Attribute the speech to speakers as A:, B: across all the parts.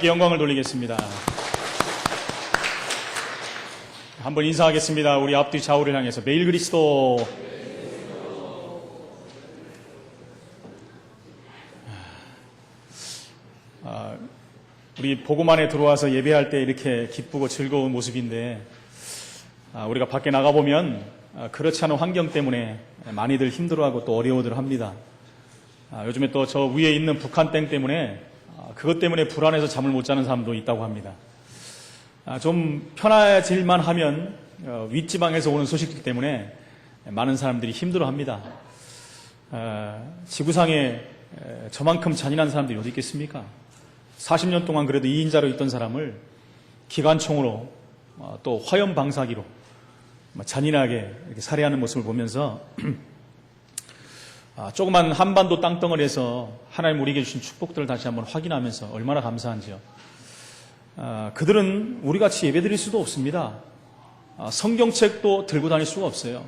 A: 영광을 돌리겠습니다. 한번 인사하겠습니다. 우리 앞뒤 좌우를 향해서 매일 그리스도. 우리 복음안에 들어와서 예배할 때 이렇게 기쁘고 즐거운 모습인데 우리가 밖에 나가보면 그렇지 않은 환경 때문에 많이들 힘들어하고 또 어려워들 합니다. 요즘에 또 저 위에 있는 북한 땡 때문에 그것 때문에 불안해서 잠을 못 자는 사람도 있다고 합니다. 좀 편해질만 하면 윗지방에서 오는 소식들 때문에 많은 사람들이 힘들어합니다. 지구상에 저만큼 잔인한 사람들이 어디 있겠습니까? 40년 동안 그래도 2인자로 있던 사람을 기관총으로 또 화염 방사기로 잔인하게 이렇게 살해하는 모습을 보면서 조그만 한반도 땅덩어리에서 하나님 우리에게 주신 축복들을 다시 한번 확인하면서 얼마나 감사한지요. 그들은 우리같이 예배드릴 수도 없습니다. 성경책도 들고 다닐 수가 없어요.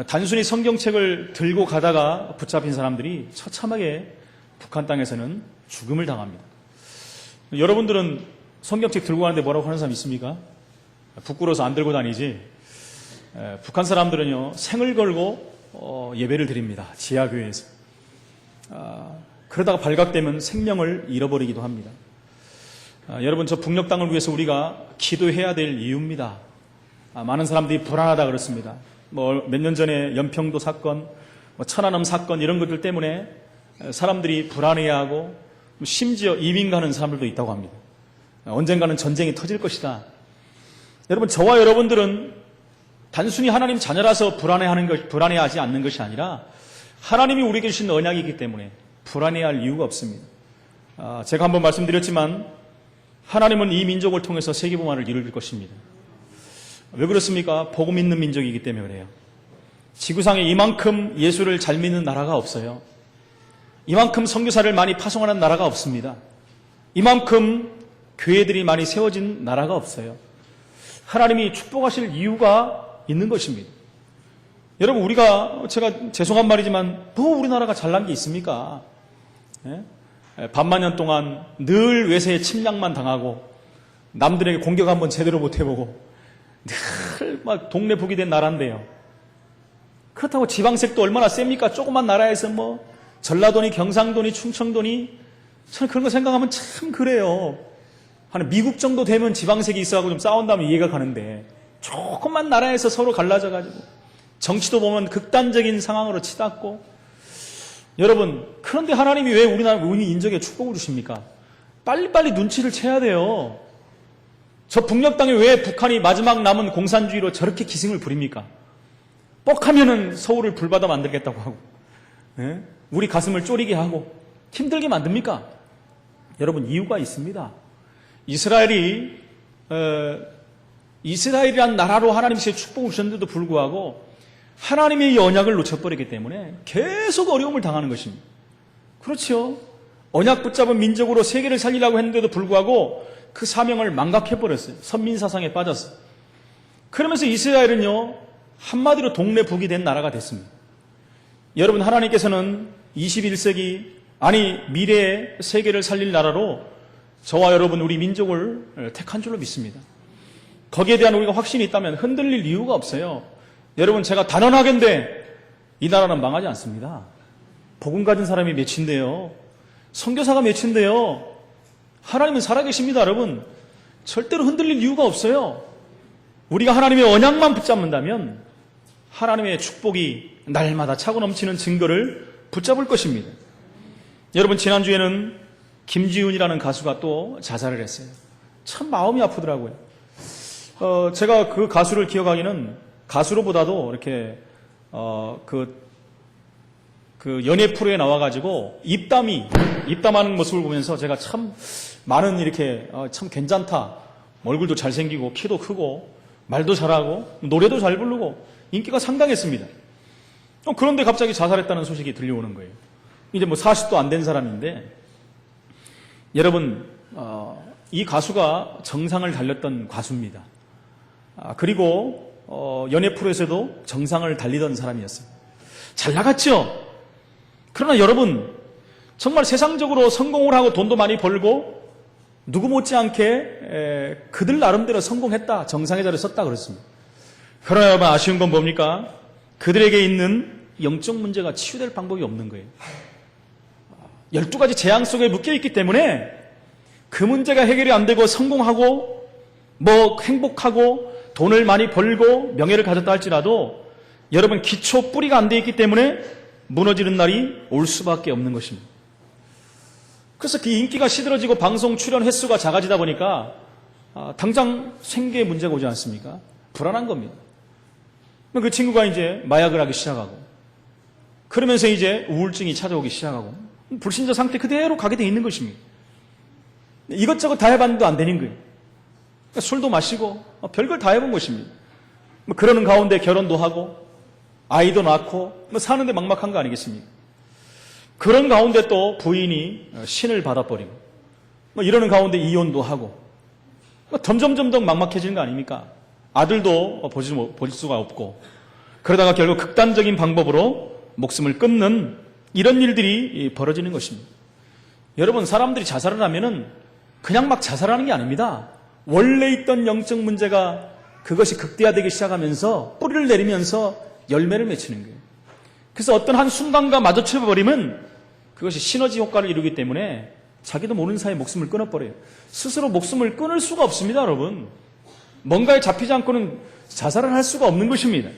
A: 단순히 성경책을 들고 가다가 붙잡힌 사람들이 처참하게 북한 땅에서는 죽음을 당합니다. 여러분들은 성경책 들고 가는데 뭐라고 하는 사람 있습니까? 부끄러워서 안 들고 다니지. 북한 사람들은요, 생을 걸고 예배를 드립니다. 지하교회에서. 그러다가 발각되면 생명을 잃어버리기도 합니다. 여러분, 저 북녘 땅을 위해서 우리가 기도해야 될 이유입니다. 많은 사람들이 불안하다 그렇습니다. 몇 년 전에 연평도 사건, 천안함 사건 이런 것들 때문에 사람들이 불안해하고 심지어 이민 가는 사람들도 있다고 합니다. 언젠가는 전쟁이 터질 것이다. 여러분, 저와 여러분들은 단순히 하나님 자녀라서 불안해하지 않는 것이 아니라 하나님이 우리에게 주신 언약이기 때문에 불안해할 이유가 없습니다. 제가 한번 말씀드렸지만 하나님은 이 민족을 통해서 세계복음화를 이룰 것입니다. 왜 그렇습니까? 복음 있는 민족이기 때문에 그래요. 지구상에 이만큼 예수를 잘 믿는 나라가 없어요. 이만큼 선교사를 많이 파송하는 나라가 없습니다. 이만큼 교회들이 많이 세워진 나라가 없어요. 하나님이 축복하실 이유가 있는 것입니다. 여러분, 제가 죄송한 말이지만 뭐 우리나라가 잘난 게 있습니까? 반만년 동안 늘 외세의 침략만 당하고 남들에게 공격 한번 제대로 못 해보고 늘 막 동네 북이 된 나라인데요. 그렇다고 지방색도 얼마나 셉니까? 조그만 나라에서 뭐 전라도니 경상도니 충청도니 저는 그런 거 생각하면 참 그래요. 한 미국 정도 되면 지방색이 있어가지고 좀 싸운다면 이해가 가는데 조그만 나라에서 서로 갈라져가지고 정치도 보면 극단적인 상황으로 치닫고 여러분, 그런데 하나님이 왜 우리 인적에 축복을 주십니까? 빨리빨리 눈치를 채야 돼요. 저 북녘 땅에 왜 북한이 마지막 남은 공산주의로 저렇게 기승을 부립니까? 뻑하면은 서울을 불바다 만들겠다고 하고 우리 가슴을 쪼리게 하고 힘들게 만듭니까? 여러분, 이유가 있습니다. 이스라엘이란 나라로 하나님께서 축복을 주셨는데도 불구하고 하나님의 이 언약을 놓쳐버리기 때문에 계속 어려움을 당하는 것입니다. 그렇죠. 언약 붙잡은 민족으로 세계를 살리려고 했는데도 불구하고 그 사명을 망각해버렸어요. 선민사상에 빠졌어요. 그러면서 이스라엘은요, 한마디로 동네 북이 된 나라가 됐습니다. 여러분, 하나님께서는 21세기 아니 미래의 세계를 살릴 나라로 저와 여러분 우리 민족을 택한 줄로 믿습니다. 거기에 대한 우리가 확신이 있다면 흔들릴 이유가 없어요. 여러분, 제가 단언하건대 이 나라는 망하지 않습니다. 복음 가진 사람이 몇인데요. 선교사가 몇인데요. 하나님은 살아계십니다. 여러분, 절대로 흔들릴 이유가 없어요. 우리가 하나님의 언약만 붙잡는다면 하나님의 축복이 날마다 차고 넘치는 증거를 붙잡을 것입니다. 여러분, 지난주에는 김지훈이라는 가수가 또 자살을 했어요. 참 마음이 아프더라고요. 제가 그 가수를 기억하기는 가수로보다도 이렇게 그 연예 프로에 나와가지고 입담하는 모습을 보면서 제가 참 많은 이렇게 참 괜찮다. 얼굴도 잘생기고 키도 크고 말도 잘하고 노래도 잘 부르고 인기가 상당했습니다. 그런데 갑자기 자살했다는 소식이 들려오는 거예요. 이제 뭐 40도 안 된 사람인데 여러분, 이 가수가 정상을 달렸던 가수입니다. 그리고 연예 프로에서도 정상을 달리던 사람이었어요. 잘 나갔죠? 그러나 여러분, 정말 세상적으로 성공을 하고 돈도 많이 벌고 누구 못지않게 그들 나름대로 성공했다, 정상의 자리에 섰다 그렇습니다. 그러나 여러분 아쉬운 건 뭡니까? 그들에게 있는 영적 문제가 치유될 방법이 없는 거예요. 12가지 재앙 속에 묶여있기 때문에 그 문제가 해결이 안 되고 성공하고 뭐 행복하고 돈을 많이 벌고 명예를 가졌다 할지라도 여러분 기초 뿌리가 안 돼 있기 때문에 무너지는 날이 올 수밖에 없는 것입니다. 그래서 그 인기가 시들어지고 방송 출연 횟수가 작아지다 보니까 당장 생계에 문제가 오지 않습니까? 불안한 겁니다. 그 친구가 이제 마약을 하기 시작하고 그러면서 이제 우울증이 찾아오기 시작하고 불신자 상태 그대로 가게 돼 있는 것입니다. 이것저것 다 해봤는데도 안 되는 거예요. 그러니까 술도 마시고 별걸 다 해본 것입니다. 그러는 가운데 결혼도 하고 아이도 낳고 사는데 막막한 거 아니겠습니까? 그런 가운데 또 부인이 신을 받아버리고 이러는 가운데 이혼도 하고 점점 막막해지는 거 아닙니까? 아들도 볼 수가 없고 그러다가 결국 극단적인 방법으로 목숨을 끊는 이런 일들이 벌어지는 것입니다. 여러분 사람들이 자살을 하면은 그냥 막 자살하는 게 아닙니다. 원래 있던 영적 문제가 그것이 극대화되기 시작하면서 뿌리를 내리면서 열매를 맺히는 거예요. 그래서 어떤 한 순간과 마주쳐버리면 그것이 시너지 효과를 이루기 때문에 자기도 모르는 사이에 목숨을 끊어버려요. 스스로 목숨을 끊을 수가 없습니다, 여러분. 뭔가에 잡히지 않고는 자살을 할 수가 없는 것입니다.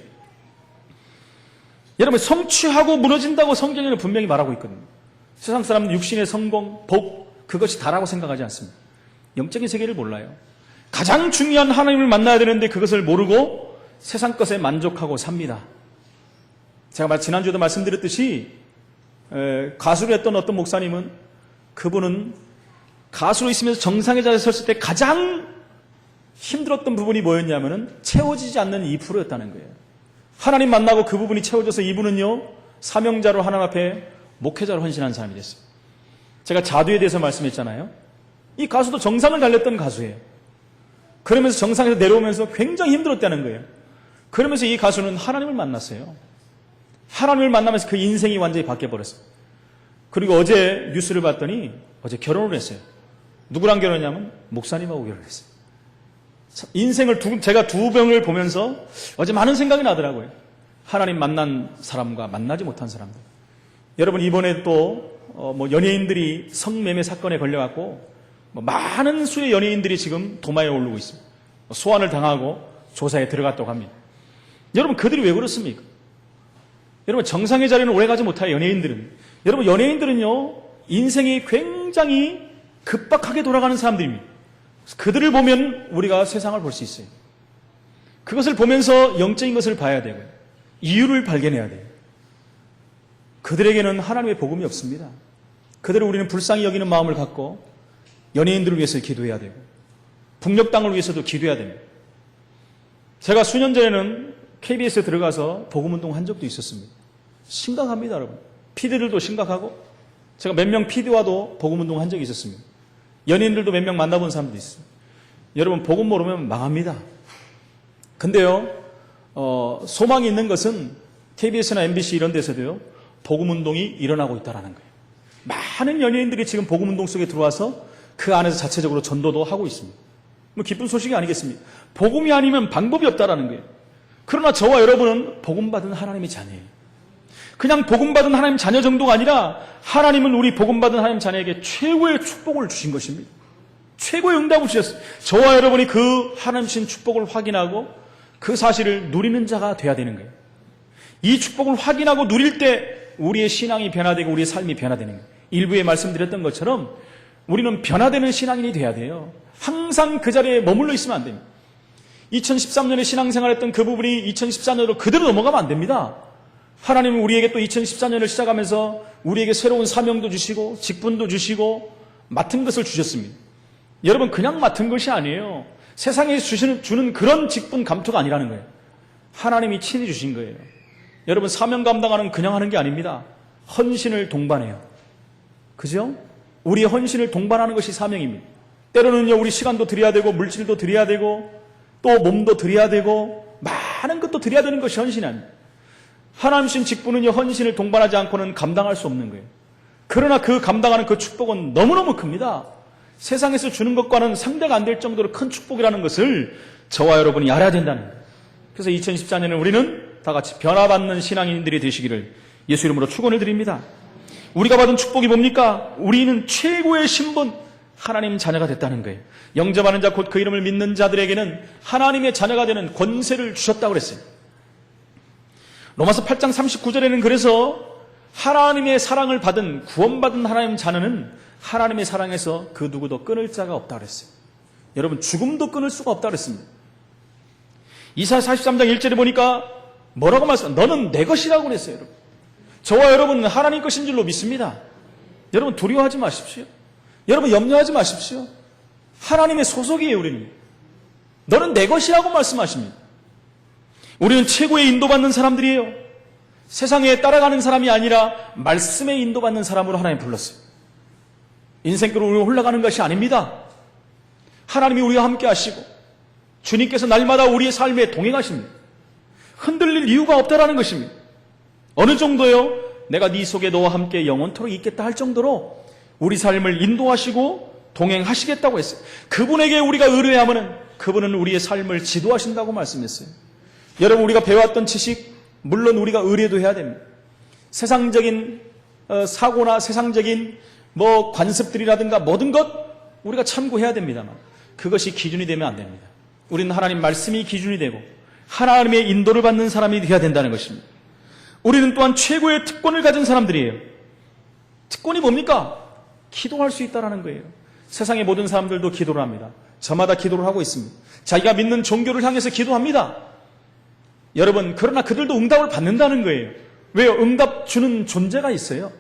A: 여러분 성취하고 무너진다고 성경에는 분명히 말하고 있거든요. 세상 사람은 육신의 성공, 복 그것이 다라고 생각하지 않습니다. 영적인 세계를 몰라요. 가장 중요한 하나님을 만나야 되는데 그것을 모르고 세상 것에 만족하고 삽니다. 제가 지난주에도 말씀드렸듯이 가수를 했던 어떤 목사님은 그분은 가수로 있으면서 정상의 자리에 섰을 때 가장 힘들었던 부분이 뭐였냐면은 채워지지 않는 2%였다는 거예요. 하나님 만나고 그 부분이 채워져서 이분은요 사명자로 하나님 앞에 목회자로 헌신한 사람이 됐어요. 제가 자두에 대해서 말씀했잖아요. 이 가수도 정상을 달렸던 가수예요. 그러면서 정상에서 내려오면서 굉장히 힘들었다는 거예요. 그러면서 이 가수는 하나님을 만났어요. 하나님을 만나면서 그 인생이 완전히 바뀌어버렸어요. 그리고 어제 뉴스를 봤더니 어제 결혼을 했어요. 누구랑 결혼했냐면 목사님하고 결혼했어요. 인생을 제가 두 병을 보면서 어제 많은 생각이 나더라고요. 하나님 만난 사람과 만나지 못한 사람들. 여러분 이번에 또 연예인들이 성매매 사건에 걸려갖고 많은 수의 연예인들이 지금 도마에 오르고 있습니다. 소환을 당하고 조사에 들어갔다고 합니다. 여러분 그들이 왜 그렇습니까? 여러분 정상의 자리는 오래가지 못해요. 연예인들은. 여러분 연예인들은요 인생이 굉장히 급박하게 돌아가는 사람들입니다. 그들을 보면 우리가 세상을 볼 수 있어요. 그것을 보면서 영적인 것을 봐야 되고요. 이유를 발견해야 돼요. 그들에게는 하나님의 복음이 없습니다. 그들을 우리는 불쌍히 여기는 마음을 갖고 연예인들을 위해서 기도해야 되고 북녘 땅을 위해서도 기도해야 됩니다. 제가 수년 전에는 KBS에 들어가서 복음운동 한 적도 있었습니다. 심각합니다, 여러분. PD들도 심각하고 제가 몇 명 PD와도 복음운동 한 적이 있었습니다. 연예인들도 몇 명 만나본 사람도 있어요. 여러분 복음 모르면 망합니다. 근데요 소망이 있는 것은 KBS나 MBC 이런 데서도요 복음운동이 일어나고 있다는 거예요. 많은 연예인들이 지금 복음운동 속에 들어와서 그 안에서 자체적으로 전도도 하고 있습니다. 기쁜 소식이 아니겠습니까? 복음이 아니면 방법이 없다는 거예요. 그러나 저와 여러분은 복음받은 하나님의 자녀예요. 그냥 복음받은 하나님 자녀 정도가 아니라 하나님은 우리 복음받은 하나님 자녀에게 최고의 축복을 주신 것입니다. 최고의 응답을 주셨어요. 저와 여러분이 그 하나님 주신 축복을 확인하고 그 사실을 누리는 자가 돼야 되는 거예요. 이 축복을 확인하고 누릴 때 우리의 신앙이 변화되고 우리의 삶이 변화되는 거예요. 일부에 말씀드렸던 것처럼 우리는 변화되는 신앙인이 돼야 돼요. 항상 그 자리에 머물러 있으면 안 됩니다. 2013년에 신앙생활했던 그 부분이 2014년으로 그대로 넘어가면 안 됩니다. 하나님은 우리에게 또 2014년을 시작하면서 우리에게 새로운 사명도 주시고 직분도 주시고 맡은 것을 주셨습니다. 여러분 그냥 맡은 것이 아니에요. 세상에 주는 그런 직분 감투가 아니라는 거예요. 하나님이 친히 주신 거예요. 여러분 사명 감당하는 그냥 하는 게 아닙니다. 헌신을 동반해요. 그죠? 우리의 헌신을 동반하는 것이 사명입니다. 때로는요 우리 시간도 드려야 되고 물질도 드려야 되고 또 몸도 드려야 되고 많은 것도 드려야 되는 것이 헌신이 아닙니다. 하나님 주신 직분은요 헌신을 동반하지 않고는 감당할 수 없는 거예요. 그러나 그 감당하는 그 축복은 너무너무 큽니다. 세상에서 주는 것과는 상대가 안 될 정도로 큰 축복이라는 것을 저와 여러분이 알아야 된다는 거예요. 그래서 2014년에는 우리는 다 같이 변화받는 신앙인들이 되시기를 예수 이름으로 축원을 드립니다. 우리가 받은 축복이 뭡니까? 우리는 최고의 신분, 하나님 자녀가 됐다는 거예요. 영접하는 자, 곧 그 이름을 믿는 자들에게는 하나님의 자녀가 되는 권세를 주셨다고 그랬어요. 로마서 8장 39절에는 그래서 하나님의 사랑을 받은, 구원받은 하나님 자녀는 하나님의 사랑에서 그 누구도 끊을 자가 없다고 그랬어요. 여러분, 죽음도 끊을 수가 없다고 그랬습니다. 이사야 43장 1절에 보니까 뭐라고 말씀하세요? 너는 내 것이라고 그랬어요. 여러분, 저와 여러분은 하나님 것인 줄로 믿습니다. 여러분, 두려워하지 마십시오. 여러분, 염려하지 마십시오. 하나님의 소속이에요. 우리는. 너는 내 것이라고 말씀하십니다. 우리는 최고의 인도받는 사람들이에요. 세상에 따라가는 사람이 아니라 말씀에 인도받는 사람으로 하나님 불렀어요. 인생길로 우리가 올라가는 것이 아닙니다. 하나님이 우리와 함께 하시고 주님께서 날마다 우리의 삶에 동행하십니다. 흔들릴 이유가 없다라는 것입니다. 어느 정도요? 내가 네 속에 너와 함께 영원토록 있겠다 할 정도로 우리 삶을 인도하시고 동행하시겠다고 했어요. 그분에게 우리가 의뢰하면은 그분은 우리의 삶을 지도하신다고 말씀했어요. 여러분, 우리가 배워왔던 지식, 물론 우리가 의뢰도 해야 됩니다. 세상적인 사고나 세상적인 관습들이라든가 모든 것 우리가 참고해야 됩니다만 그것이 기준이 되면 안 됩니다. 우리는 하나님 말씀이 기준이 되고 하나님의 인도를 받는 사람이 되어야 된다는 것입니다. 우리는 또한 최고의 특권을 가진 사람들이에요. 특권이 뭡니까? 기도할 수 있다는 거예요. 세상의 모든 사람들도 기도를 합니다. 저마다 기도를 하고 있습니다. 자기가 믿는 종교를 향해서 기도합니다. 여러분, 그러나 그들도 응답을 받는다는 거예요. 왜요? 응답 주는 존재가 있어요.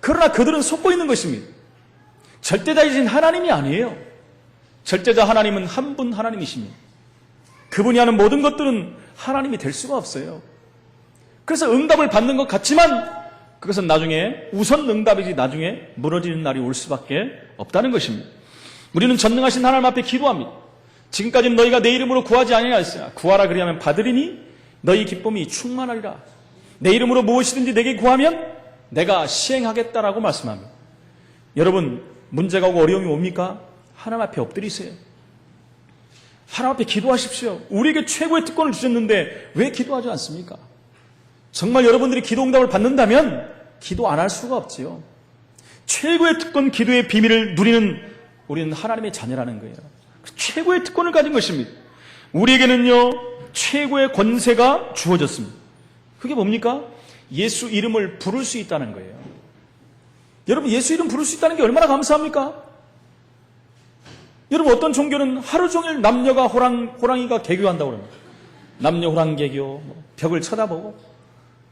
A: 그러나 그들은 속고 있는 것입니다. 절대자이신 하나님이 아니에요. 절대자 하나님은 한 분 하나님이십니다. 그분이 하는 모든 것들은 하나님이 될 수가 없어요. 그래서 응답을 받는 것 같지만 그것은 나중에 우선 응답이지 나중에 무너지는 날이 올 수밖에 없다는 것입니다. 우리는 전능하신 하나님 앞에 기도합니다. 지금까지는 너희가 내 이름으로 구하지 아니하였으나 구하라 그리하면 받으리니 너희 기쁨이 충만하리라. 내 이름으로 무엇이든지 내게 구하면 내가 시행하겠다라고 말씀합니다. 여러분, 문제가 오고 어려움이 옵니까? 하나님 앞에 엎드리세요. 하나님 앞에 기도하십시오. 우리에게 최고의 특권을 주셨는데 왜 기도하지 않습니까? 정말 여러분들이 기도 응답을 받는다면 기도 안 할 수가 없지요. 최고의 특권, 기도의 비밀을 누리는 우리는 하나님의 자녀라는 거예요. 최고의 특권을 가진 것입니다. 우리에게는요, 최고의 권세가 주어졌습니다. 그게 뭡니까? 예수 이름을 부를 수 있다는 거예요. 여러분, 예수 이름 부를 수 있다는 게 얼마나 감사합니까? 여러분, 어떤 종교는 하루 종일 남녀가 호랑이가 개교한다고 그럽니다. 남녀 호랑 개교, 벽을 쳐다보고.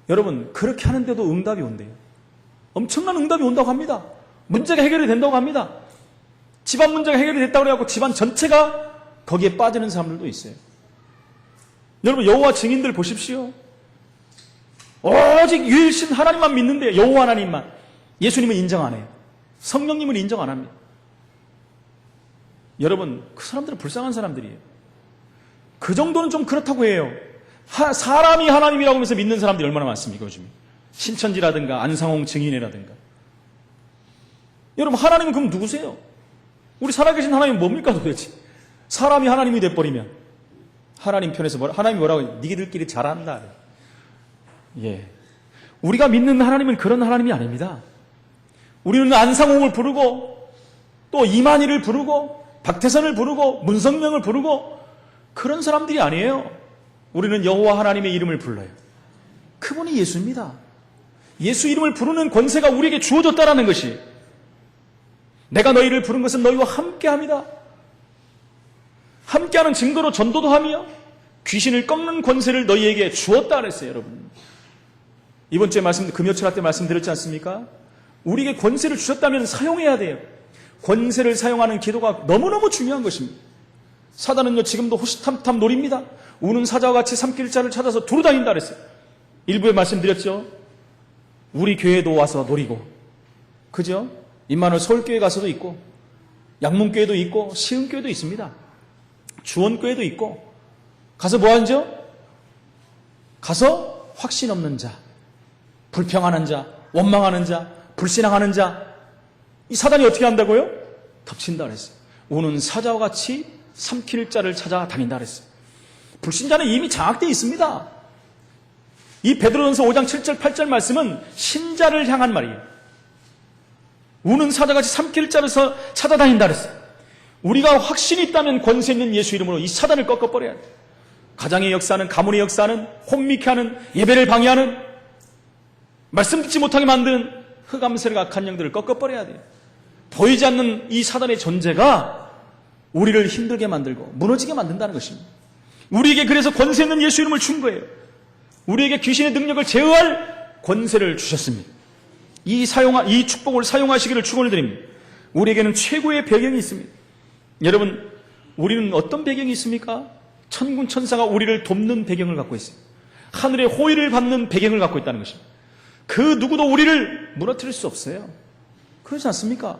A: 여러분, 그렇게 하는데도 응답이 온대요. 엄청난 응답이 온다고 합니다. 문제가 해결이 된다고 합니다. 집안 문제가 해결이 됐다고 해갖고 집안 전체가 거기에 빠지는 사람들도 있어요. 여러분, 여호와 증인들 보십시오. 오직 유일신 하나님만 믿는데 여호와 하나님만. 예수님은 인정 안 해요. 성령님은 인정 안 합니다. 여러분, 그 사람들은 불쌍한 사람들이에요. 그 정도는 좀 그렇다고 해요. 사람이 하나님이라고 하면서 믿는 사람들이 얼마나 많습니까, 요즘. 신천지라든가 안상홍 증인이라든가. 여러분, 하나님은 그럼 누구세요? 우리 살아계신 하나님은 뭡니까 도대체? 사람이 하나님이 돼버리면 하나님 편에서 하나님이 뭐라고 해요? 니들끼리 잘한다. 예, 우리가 믿는 하나님은 그런 하나님이 아닙니다. 우리는 안상홍을 부르고 또 이만희를 부르고 박태선을 부르고 문성명을 부르고 그런 사람들이 아니에요. 우리는 여호와 하나님의 이름을 불러요. 그분이 예수입니다. 예수 이름을 부르는 권세가 우리에게 주어졌다라는 것이, 내가 너희를 부른 것은 너희와 함께합니다. 함께하는 증거로 전도도 하며 귀신을 꺾는 권세를 너희에게 주었다 그랬어요. 여러분, 이번 주에 금요철학 때 말씀드렸지 않습니까? 우리에게 권세를 주셨다면 사용해야 돼요. 권세를 사용하는 기도가 너무너무 중요한 것입니다. 사단은요, 지금도 호시탐탐 노립니다. 우는 사자와 같이 삼킬 자를 찾아서 두루다닌다 그랬어요. 일부에 말씀드렸죠. 우리 교회도 와서 노리고, 그죠? 임마누엘 서울교회 가서도 있고, 양문교회도 있고, 시흥교회도 있습니다. 주원교회도 있고, 가서 뭐 하죠? 가서 확신 없는 자, 불평하는 자, 원망하는 자, 불신앙하는 자, 이 사단이 어떻게 한다고요? 덮친다 그랬어요. 우는 사자와 같이 삼킬 자를 찾아다닌다 그랬어요. 불신자는 이미 장악되어 있습니다. 이 베드로전서 5장 7절 8절 말씀은 신자를 향한 말이에요. 우는 사자같이 삼킬 자를 찾아다닌다 그랬어요. 우리가 확신이 있다면 권세 있는 예수 이름으로 이 사단을 꺾어버려야 돼요. 가장의 역사는, 가문의 역사는, 혼미케 하는, 예배를 방해하는, 말씀 듣지 못하게 만드는 흑암세력 악한 영들을 꺾어버려야 돼요. 보이지 않는 이 사단의 존재가 우리를 힘들게 만들고 무너지게 만든다는 것입니다. 우리에게 그래서 권세 있는 예수 이름을 준 거예요. 우리에게 귀신의 능력을 제어할 권세를 주셨습니다. 이 축복을 사용하시기를 축원을 드립니다. 우리에게는 최고의 배경이 있습니다. 여러분, 우리는 어떤 배경이 있습니까? 천군 천사가 우리를 돕는 배경을 갖고 있어요. 하늘의 호의를 받는 배경을 갖고 있다는 것입니다. 그 누구도 우리를 무너뜨릴 수 없어요. 그렇지 않습니까?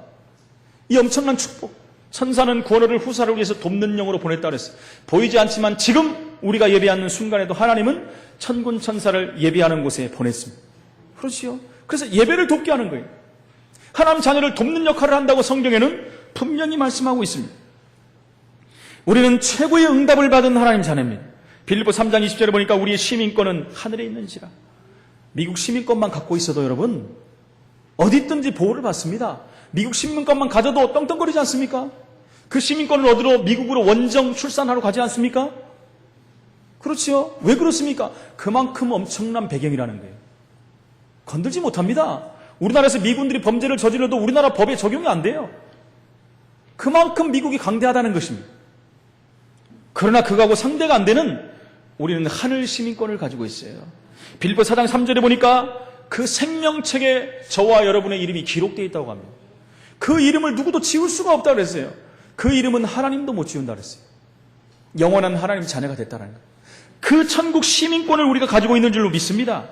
A: 이 엄청난 축복, 천사는 구원을 후사를 위해서 돕는 영으로 보냈다 그랬어요. 보이지 않지만 지금 우리가 예배하는 순간에도 하나님은 천군 천사를 예배하는 곳에 보냈습니다. 그렇지요? 그래서 예배를 돕게 하는 거예요. 하나님 자녀를 돕는 역할을 한다고 성경에는 분명히 말씀하고 있습니다. 우리는 최고의 응답을 받은 하나님 자녀입니다. 빌립보 3장 20절에 보니까 우리의 시민권은 하늘에 있는지라. 미국 시민권만 갖고 있어도 여러분 어디 있든지 보호를 받습니다. 미국 시민권만 가져도 떵떵거리지 않습니까? 그 시민권을 얻으러 미국으로 원정 출산하러 가지 않습니까? 그렇지요? 왜 그렇습니까? 그만큼 엄청난 배경이라는 거예요. 건들지 못합니다. 우리나라에서 미군들이 범죄를 저질러도 우리나라 법에 적용이 안 돼요. 그만큼 미국이 강대하다는 것입니다. 그러나 그거하고 상대가 안 되는 우리는 하늘 시민권을 가지고 있어요. 빌립보 4장 3절에 보니까 그 생명책에 저와 여러분의 이름이 기록되어 있다고 합니다. 그 이름을 누구도 지울 수가 없다고 그랬어요. 그 이름은 하나님도 못 지운다고 그랬어요. 영원한 하나님 자녀가 됐다는 거예요. 그 천국 시민권을 우리가 가지고 있는 줄로 믿습니다.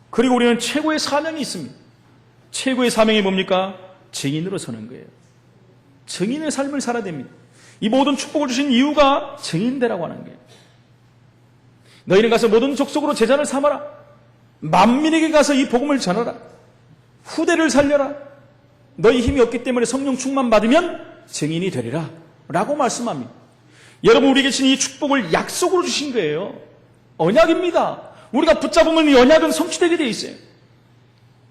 A: 그리고 우리는 최고의 사명이 있습니다. 최고의 사명이 뭡니까? 증인으로 서는 거예요. 증인의 삶을 살아야 됩니다. 이 모든 축복을 주신 이유가 증인되라고 하는 거예요. 너희는 가서 모든 족속으로 제자를 삼아라. 만민에게 가서 이 복음을 전하라. 후대를 살려라. 너희 힘이 없기 때문에 성령 충만 받으면 증인이 되리라 라고 말씀합니다. 여러분, 우리에게 주신 이 축복을 약속으로 주신 거예요. 언약입니다. 우리가 붙잡으면 이 언약은 성취되게 되어 있어요.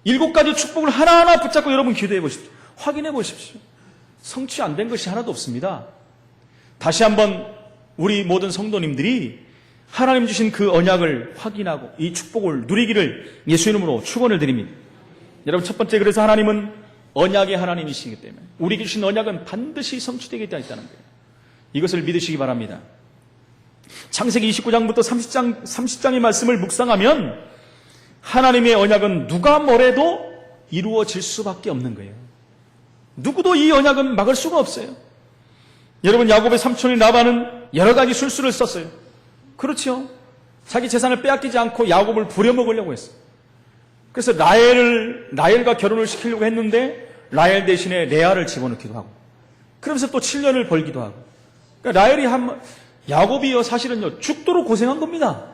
A: 7가지 축복을 하나하나 붙잡고 여러분 기도해 보십시오. 확인해 보십시오. 성취 안 된 것이 하나도 없습니다. 다시 한번 우리 모든 성도님들이 하나님 주신 그 언약을 확인하고 이 축복을 누리기를 예수 이름으로 축원을 드립니다. 여러분, 첫 번째, 그래서 하나님은 언약의 하나님이시기 때문에 우리에게 주신 언약은 반드시 성취되게 되어 있다는 거예요. 이것을 믿으시기 바랍니다. 창세기 29장부터 30장의 말씀을 묵상하면 하나님의 언약은 누가 뭐래도 이루어질 수밖에 없는 거예요. 누구도 이 언약은 막을 수가 없어요. 여러분, 야곱의 삼촌인 라반은 여러 가지 술수를 썼어요. 그렇죠? 자기 재산을 빼앗기지 않고 야곱을 부려먹으려고 했어요. 그래서 라헬과 결혼을 시키려고 했는데 라헬 대신에 레아를 집어넣기도 하고, 그러면서 또 7년을 벌기도 하고. 그러니까 야곱이요, 사실은요, 죽도록 고생한 겁니다.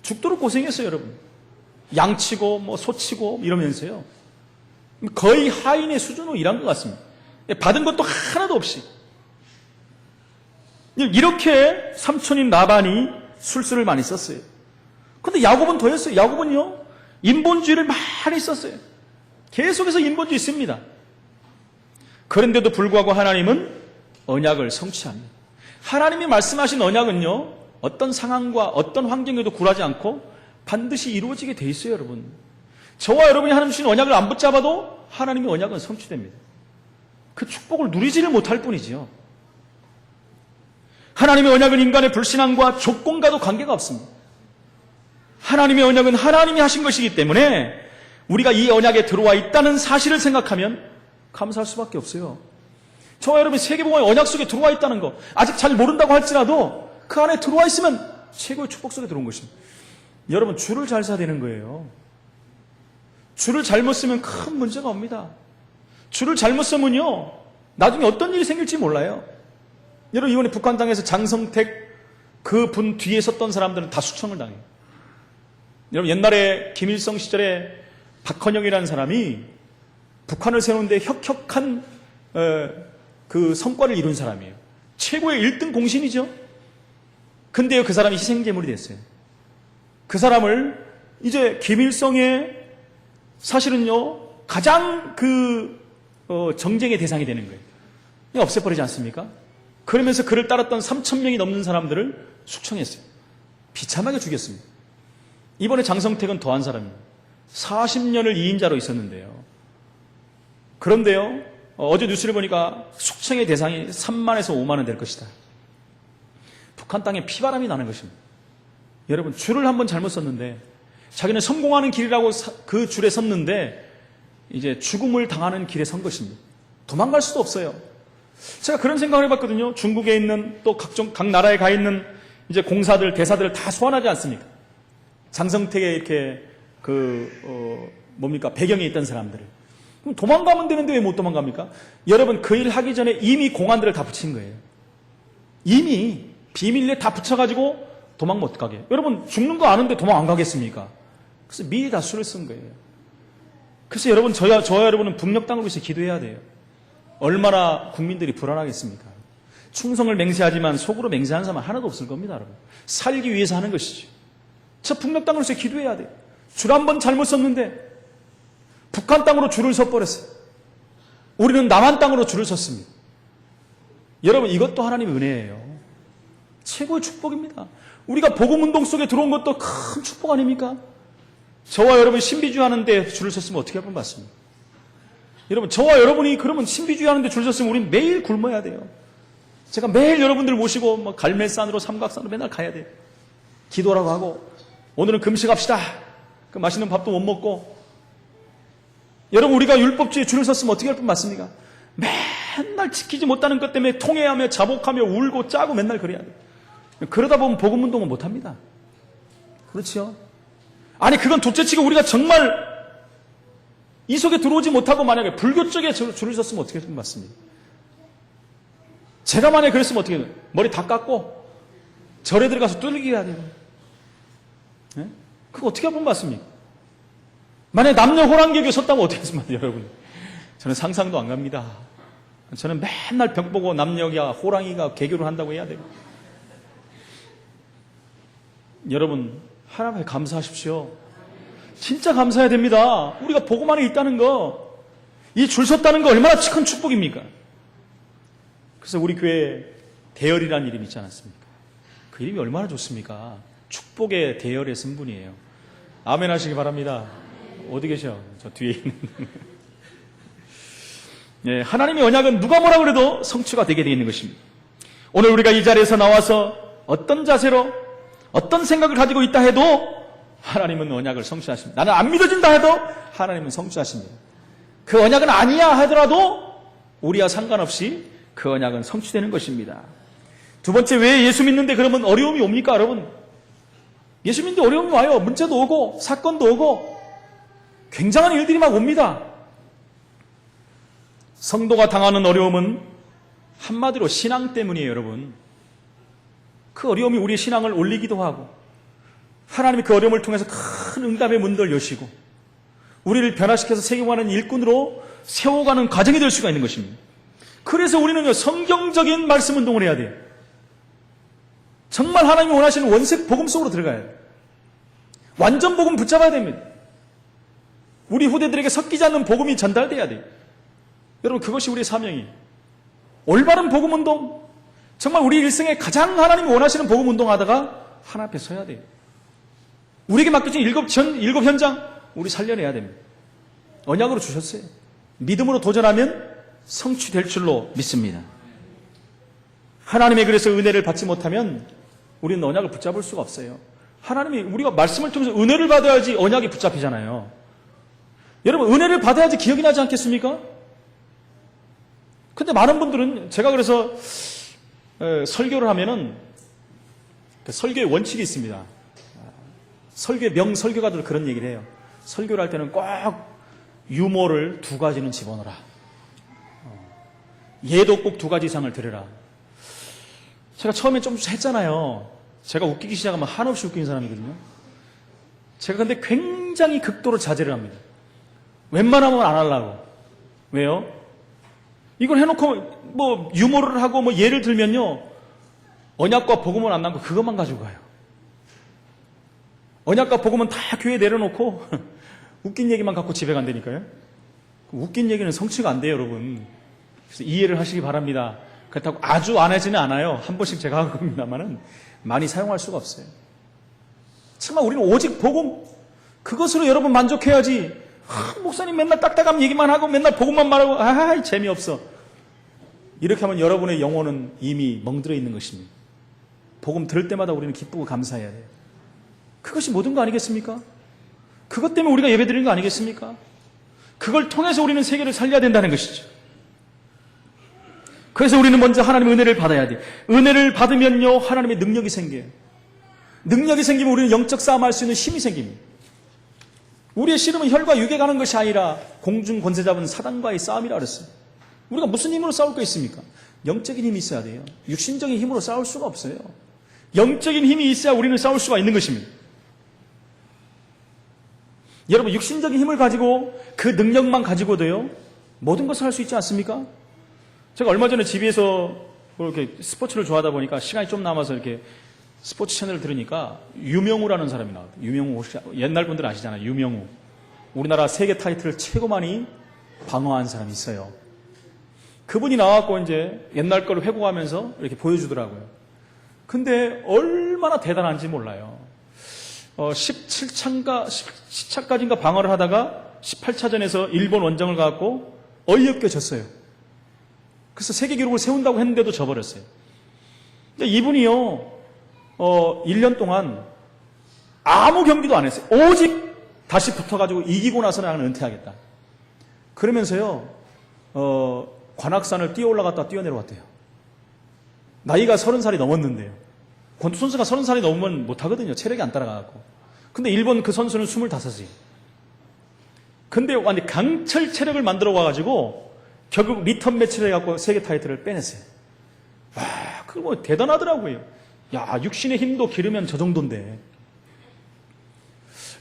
A: 죽도록 고생했어요, 여러분. 양치고, 소치고, 이러면서요. 거의 하인의 수준으로 일한 것 같습니다. 받은 것도 하나도 없이. 이렇게 삼촌인 라반이 술수를 많이 썼어요. 그런데 야곱은 더 했어요. 야곱은요, 인본주의를 많이 썼어요. 계속해서 인본주의 있습니다. 그런데도 불구하고 하나님은 언약을 성취합니다. 하나님이 말씀하신 언약은요, 어떤 상황과 어떤 환경에도 굴하지 않고 반드시 이루어지게 돼 있어요, 여러분. 저와 여러분이 하나님 주신 언약을 안 붙잡아도 하나님의 언약은 성취됩니다. 그 축복을 누리지를 못할 뿐이지요. 하나님의 언약은 인간의 불신앙과 조건과도 관계가 없습니다. 하나님의 언약은 하나님이 하신 것이기 때문에 우리가 이 언약에 들어와 있다는 사실을 생각하면 감사할 수밖에 없어요. 저와 여러분이 세계복음의 언약 속에 들어와 있다는 거, 아직 잘 모른다고 할지라도 그 안에 들어와 있으면 최고의 축복 속에 들어온 것입니다. 여러분, 줄을 잘 서야 되는 거예요. 줄을 잘못 쓰면 큰 문제가 옵니다. 줄을 잘못 쓰면요, 나중에 어떤 일이 생길지 몰라요. 여러분, 이번에 북한 땅에서 장성택 그 분 뒤에 섰던 사람들은 다 숙청을 당해요. 여러분, 옛날에 김일성 시절에 박헌영이라는 사람이 북한을 세우는데 혁혁한 그 성과를 이룬 사람이에요. 최고의 1등 공신이죠. 근데요, 그 사람이 희생제물이 됐어요. 그 사람을 이제 김일성의 사실은요, 가장 정쟁의 대상이 되는 거예요. 없애버리지 않습니까? 그러면서 그를 따랐던 3,000명이 넘는 사람들을 숙청했어요. 비참하게 죽였습니다. 이번에 장성택은 더한 사람이에요. 40년을 2인자로 있었는데요. 그런데요, 어제 뉴스를 보니까 숙청의 대상이 3만에서 5만은 될 것이다. 북한 땅에 피바람이 나는 것입니다. 여러분, 줄을 한번 잘못 섰는데, 자기는 성공하는 길이라고 그 줄에 섰는데, 이제 죽음을 당하는 길에 선 것입니다. 도망갈 수도 없어요. 제가 그런 생각을 해봤거든요. 중국에 있는 또 각 나라에 가 있는 이제 공사들, 대사들을 다 소환하지 않습니까? 장성택의 이렇게 배경에 있던 사람들을. 그럼 도망가면 되는데 왜 못 도망갑니까? 여러분, 그 일 하기 전에 이미 공안들을 다 붙인 거예요. 이미 비밀리에 다 붙여가지고 도망 못 가게. 여러분, 죽는 거 아는데 도망 안 가겠습니까? 그래서 미리 다 수를 쓴 거예요. 그래서 여러분, 저와 여러분은 북녘 땅을 위해서 기도해야 돼요. 얼마나 국민들이 불안하겠습니까? 충성을 맹세하지만 속으로 맹세하는 사람은 하나도 없을 겁니다, 여러분. 살기 위해서 하는 것이죠. 저 북녘 땅을 위해서 기도해야 돼요. 줄 한 번 잘못 섰는데 북한 땅으로 줄을 서버렸어요. 우리는 남한 땅으로 줄을 섰습니다. 여러분, 이것도 하나님의 은혜예요. 최고의 축복입니다. 우리가 복음운동 속에 들어온 것도 큰 축복 아닙니까? 저와 여러분 신비주의 하는데 줄을 섰으면 어떻게 할 뻔 봤습니까? 여러분, 저와 여러분이 그러면 신비주의 하는데 줄 섰으면 우리는 매일 굶어야 돼요. 제가 매일 여러분들 모시고 갈매산으로 삼각산으로 맨날 가야 돼요. 기도라고 하고, 오늘은 금식합시다. 그 맛있는 밥도 못 먹고. 여러분, 우리가 율법주의에 줄을 섰으면 어떻게 할 뻔 맞습니까? 맨날 지키지 못하는 것 때문에 통회하며 자복하며 울고 짜고 맨날 그래야 돼요. 그러다 보면 복음운동은 못합니다. 그렇죠? 아니, 그건 둘째치고 우리가 정말 이 속에 들어오지 못하고 만약에 불교 쪽에 줄을 섰으면 어떻게 할 뻔 맞습니까? 제가 만약에 그랬으면 어떻게 해요? 머리 다 깎고 절에 들어가서 뚫기 해야 돼요. 네? 그거 어떻게 할 뻔 맞습니까? 만약에 남녀 호랑개교에 섰다고 어떻게 했습니까, 여러분? 저는 상상도 안 갑니다. 저는 맨날 벽 보고 남녀가 호랑이가 개교를 한다고 해야 돼요. 여러분, 하나님께 감사하십시오. 진짜 감사해야 됩니다. 우리가 복음 안에 있다는 거, 이 줄 섰다는 거 얼마나 큰 축복입니까? 그래서 우리 교회에 대열이라는 이름이 있지 않았습니까? 그 이름이 얼마나 좋습니까? 축복의 대열의 승분이에요. 아멘 하시기 바랍니다. 어디 계셔? 저 뒤에 있는. 예, 하나님의 언약은 누가 뭐라 그래도 성취가 되게 되어 있는 것입니다. 오늘 우리가 이 자리에서 나와서 어떤 자세로 어떤 생각을 가지고 있다 해도 하나님은 언약을 성취하십니다. 나는 안 믿어진다 해도 하나님은 성취하십니다. 그 언약은 아니야 하더라도 우리와 상관없이 그 언약은 성취되는 것입니다. 두 번째, 왜 예수 믿는데 그러면 어려움이 옵니까, 여러분? 예수 믿는데 어려움이 와요. 문제도 오고 사건도 오고 굉장한 일들이 막 옵니다. 성도가 당하는 어려움은 한마디로 신앙 때문이에요, 여러분. 그 어려움이 우리의 신앙을 올리기도 하고 하나님이 그 어려움을 통해서 큰 응답의 문들을 여시고 우리를 변화시켜서 세계화하는 일꾼으로 세워가는 과정이 될 수가 있는 것입니다. 그래서 우리는 성경적인 말씀 운동을 해야 돼요. 정말 하나님이 원하시는 원색 복음 속으로 들어가야 돼요. 완전 복음 붙잡아야 됩니다. 우리 후대들에게 섞이지 않는 복음이 전달돼야 돼요. 여러분, 그것이 우리의 사명이에요. 올바른 복음 운동, 정말 우리 일생에 가장 하나님이 원하시는 복음 운동하다가 하나 앞에 서야 돼요. 우리에게 맡겨진 일곱 현장 우리 살려내야 됩니다. 언약으로 주셨어요. 믿음으로 도전하면 성취될 줄로 믿습니다. 하나님의 그래서 은혜를 받지 못하면 우리는 언약을 붙잡을 수가 없어요. 하나님이 우리가 말씀을 통해서 은혜를 받아야지 언약이 붙잡히잖아요. 여러분, 은혜를 받아야지 기억이 나지 않겠습니까? 근데 많은 분들은 제가 그래서 설교를 하면은 그 설교의 원칙이 있습니다. 설교의 명설교가들 그런 얘기를 해요. 설교를 할 때는 꼭 유머를 2가지는 집어넣어라. 예도 꼭 2가지 이상을 들으라. 제가 처음에 좀 했잖아요. 제가 웃기기 시작하면 한없이 웃기는 사람이거든요. 제가 근데 굉장히 극도로 자제를 합니다. 웬만하면 안 하려고. 왜요? 이걸 해놓고 뭐 유머를 하고 뭐 예를 들면요. 언약과 복음은 안 남고 그것만 가지고 가요. 언약과 복음은 다 교회에 내려놓고 웃긴 얘기만 갖고 집에 간다니까요. 웃긴 얘기는 성취가 안 돼요, 여러분. 그래서 이해를 하시기 바랍니다. 그렇다고 아주 안 하지는 않아요. 한 번씩 제가 하고 있습니다만은 많이 사용할 수가 없어요. 정말 우리는 오직 복음, 그것으로 여러분 만족해야지. 목사님 맨날 딱딱한 얘기만 하고 맨날 복음만 말하고 재미없어. 이렇게 하면 여러분의 영혼은 이미 멍들어 있는 것입니다. 복음 들을 때마다 우리는 기쁘고 감사해야 돼요. 그것이 모든 거 아니겠습니까? 그것 때문에 우리가 예배드리는 거 아니겠습니까? 그걸 통해서 우리는 세계를 살려야 된다는 것이죠. 그래서 우리는 먼저 하나님의 은혜를 받아야 돼요. 은혜를 받으면요, 하나님의 능력이 생겨요. 능력이 생기면 우리는 영적 싸움할 수 있는 힘이 생깁니다. 우리의 씨름은 혈과 육에 가는 것이 아니라 공중 권세 잡은 사단과의 싸움이라 그랬어요. 우리가 무슨 힘으로 싸울 거 있습니까? 영적인 힘이 있어야 돼요. 육신적인 힘으로 싸울 수가 없어요. 영적인 힘이 있어야 우리는 싸울 수가 있는 것입니다. 여러분, 육신적인 힘을 가지고 그 능력만 가지고도요, 모든 것을 할 수 있지 않습니까? 제가 얼마 전에 집에서 이렇게 스포츠를 좋아하다 보니까 시간이 좀 남아서 이렇게 스포츠 채널을 들으니까 유명우라는 사람이 나왔어요. 유명우 혹시 옛날 분들 아시잖아요. 유명우. 우리나라 세계 타이틀을 최고 많이 방어한 사람이 있어요. 그분이 나왔고 이제 옛날 걸 회고하면서 이렇게 보여주더라고요. 근데 얼마나 대단한지 몰라요. 17차까지인가 방어를 하다가 18차전에서 일본 원정을 가고 어이없게 졌어요. 그래서 세계 기록을 세운다고 했는데도 져버렸어요. 근데 이분이요, 1년 동안 아무 경기도 안 했어요. 오직 다시 붙어가지고 이기고 나서 나는 은퇴하겠다. 그러면서요, 관악산을 뛰어 올라갔다 뛰어내려왔대요. 나이가 30살이 넘었는데요. 권투 선수가 30살이 넘으면 못하거든요. 체력이 안 따라가고. 근데 일본 그 선수는 25이에요. 근데 완전 강철 체력을 만들어 와가지고 결국 리턴 매치를 해갖고 세계 타이틀을 빼냈어요. 와, 그거 뭐 대단하더라고요. 야, 육신의 힘도 기르면 저 정도인데.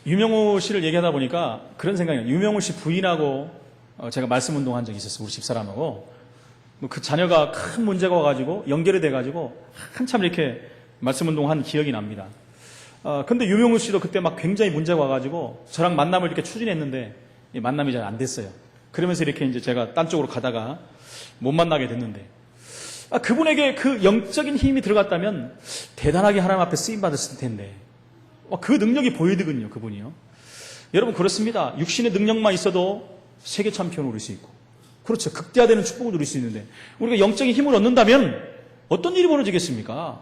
A: 유명우 씨를 얘기하다 보니까 그런 생각이 나요. 유명우 씨 부인하고 제가 말씀 운동한 적이 있었어요. 우리 집사람하고. 그 자녀가 큰 문제가 와가지고 연결이 돼가지고 한참 이렇게 말씀 운동한 기억이 납니다. 근데 유명우 씨도 그때 막 굉장히 문제가 와가지고 저랑 만남을 이렇게 추진했는데 만남이 잘 안 됐어요. 그러면서 이렇게 이제 제가 딴 쪽으로 가다가 못 만나게 됐는데, 그분에게 그 영적인 힘이 들어갔다면 대단하게 하나님 앞에 쓰임받았을 텐데, 그 능력이 보이더군요, 그분이요. 여러분, 그렇습니다. 육신의 능력만 있어도 세계 챔피언을 누릴 수 있고, 그렇죠. 극대화되는 축복을 누릴 수 있는데, 우리가 영적인 힘을 얻는다면 어떤 일이 벌어지겠습니까?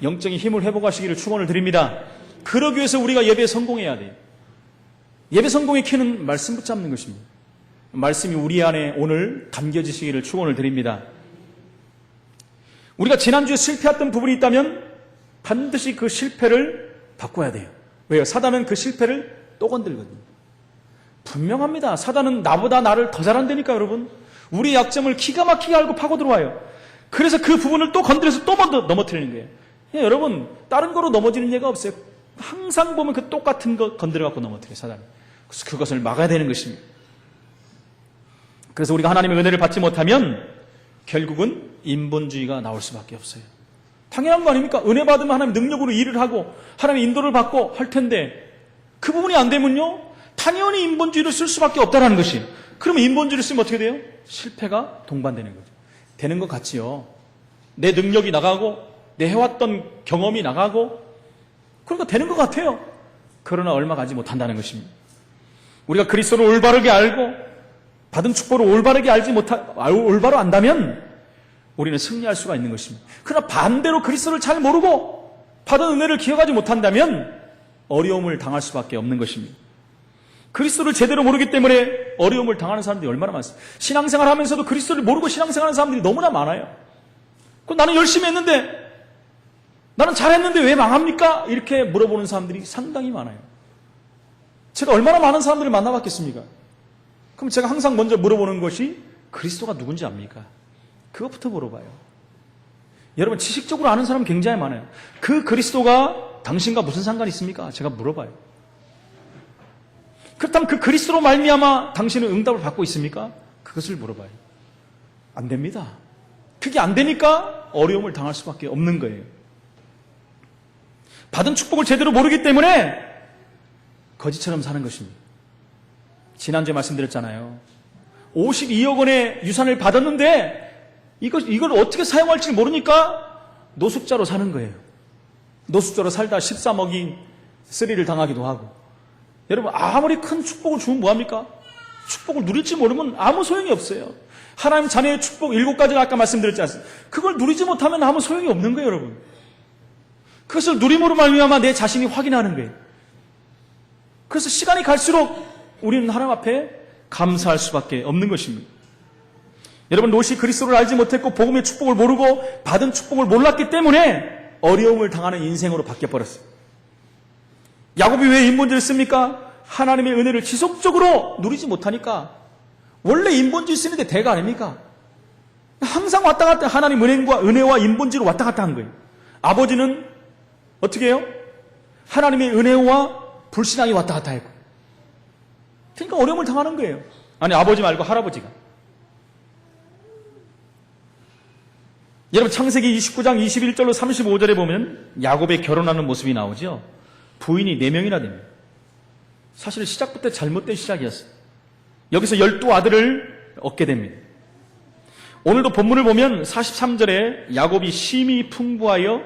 A: 영적인 힘을 회복하시기를 축원을 드립니다. 그러기 위해서 우리가 예배에 성공해야 돼요. 예배 성공의 키는 말씀 붙잡는 것입니다. 말씀이 우리 안에 오늘 담겨지시기를 축원을 드립니다. 우리가 지난주에 실패했던 부분이 있다면 반드시 그 실패를 바꿔야 돼요. 왜요? 사단은 그 실패를 또 건들거든요. 분명합니다. 사단은 나보다 나를 더 잘한다니까, 여러분. 우리의 약점을 기가 막히게 알고 파고 들어와요. 그래서 그 부분을 또 건드려서 또 넘어뜨리는 거예요. 여러분, 다른 거로 넘어지는 예가 없어요. 항상 보면 그 똑같은 거 건드려갖고 넘어뜨려요, 사단은. 그래서 그것을 막아야 되는 것입니다. 그래서 우리가 하나님의 은혜를 받지 못하면 결국은 인본주의가 나올 수밖에 없어요. 당연한 거 아닙니까? 은혜 받으면 하나님 능력으로 일을 하고 하나님의 인도를 받고 할 텐데 그 부분이 안 되면요, 당연히 인본주의를 쓸 수밖에 없다는 것이. 그러면 인본주의를 쓰면 어떻게 돼요? 실패가 동반되는 거죠. 되는 것 같지요. 내 능력이 나가고 내 해왔던 경험이 나가고 그러니까 되는 것 같아요. 그러나 얼마 가지 못한다는 것입니다. 우리가 그리스도를 올바르게 알고 받은 축복을 올바르게 올바로 안다면 우리는 승리할 수가 있는 것입니다. 그러나 반대로 그리스도를 잘 모르고 받은 은혜를 기억하지 못한다면 어려움을 당할 수밖에 없는 것입니다. 그리스도를 제대로 모르기 때문에 어려움을 당하는 사람들이 얼마나 많습니까? 신앙생활 하면서도 그리스도를 모르고 신앙생활하는 사람들이 너무나 많아요. 나는 열심히 했는데, 나는 잘했는데 왜 망합니까? 이렇게 물어보는 사람들이 상당히 많아요. 제가 얼마나 많은 사람들을 만나봤겠습니까? 그럼 제가 항상 먼저 물어보는 것이 그리스도가 누군지 압니까? 그것부터 물어봐요. 여러분, 지식적으로 아는 사람 굉장히 많아요. 그 그리스도가 당신과 무슨 상관이 있습니까? 제가 물어봐요. 그렇다면 그 그리스도로 말미암아 당신은 응답을 받고 있습니까? 그것을 물어봐요. 안 됩니다. 그게 안 되니까 어려움을 당할 수밖에 없는 거예요. 받은 축복을 제대로 모르기 때문에 거지처럼 사는 것입니다. 지난주에 말씀드렸잖아요. 52억 원의 유산을 받았는데 이걸 어떻게 사용할지 모르니까 노숙자로 사는 거예요. 노숙자로 살다 13억이 쓰리를 당하기도 하고. 여러분, 아무리 큰 축복을 주면 뭐합니까? 축복을 누릴지 모르면 아무 소용이 없어요. 하나님 자녀의 축복 7가지는 아까 말씀드렸지 않습니까? 그걸 누리지 못하면 아무 소용이 없는 거예요, 여러분. 그것을 누림으로 말미암아 내 자신이 확인하는 거예요. 그래서 시간이 갈수록 우리는 하나님 앞에 감사할 수밖에 없는 것입니다. 여러분, 롯이 그리스도를 알지 못했고 복음의 축복을 모르고 받은 축복을 몰랐기 때문에 어려움을 당하는 인생으로 바뀌어버렸어요. 야곱이 왜 인본주의를 씁니까? 하나님의 은혜를 지속적으로 누리지 못하니까. 원래 인본주의 쓰는데 대가 아닙니까? 항상 왔다 갔다 하나님 은혜와 인본주의로 왔다 갔다 한 거예요. 아버지는 어떻게 해요? 하나님의 은혜와 불신앙이 왔다 갔다 했고. 그러니까 어려움을 당하는 거예요. 아니, 아버지 말고 할아버지가. 여러분, 창세기 29장 21절로 35절에 보면 야곱의 결혼하는 모습이 나오죠. 부인이 4명이나 됩니다. 사실 시작부터 잘못된 시작이었어요. 여기서 12아들을 얻게 됩니다. 오늘도 본문을 보면 43절에 야곱이 심히 풍부하여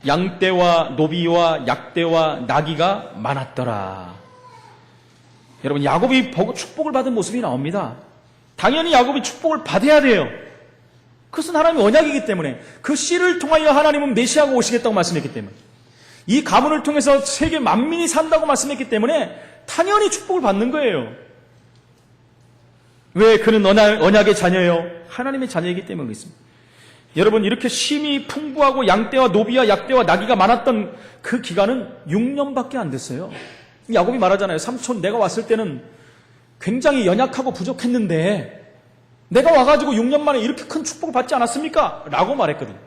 A: 양떼와 노비와 약떼와 나귀가 많았더라. 여러분, 야곱이 축복을 받은 모습이 나옵니다. 당연히 야곱이 축복을 받아야 돼요. 그것은 하나님의 언약이기 때문에, 그 씨를 통하여 하나님은 메시아가 오시겠다고 말씀했기 때문에, 이 가문을 통해서 세계 만민이 산다고 말씀했기 때문에 당연히 축복을 받는 거예요. 왜? 그는 언약의 자녀예요. 하나님의 자녀이기 때문에 그렇습니다. 여러분, 이렇게 심히 풍부하고 양떼와 노비와 약떼와 나귀가 많았던 그 기간은 6년밖에 안 됐어요. 야곱이 말하잖아요. 삼촌, 내가 왔을 때는 굉장히 연약하고 부족했는데 내가 와가지고 6년 만에 이렇게 큰 축복을 받지 않았습니까? 라고 말했거든요.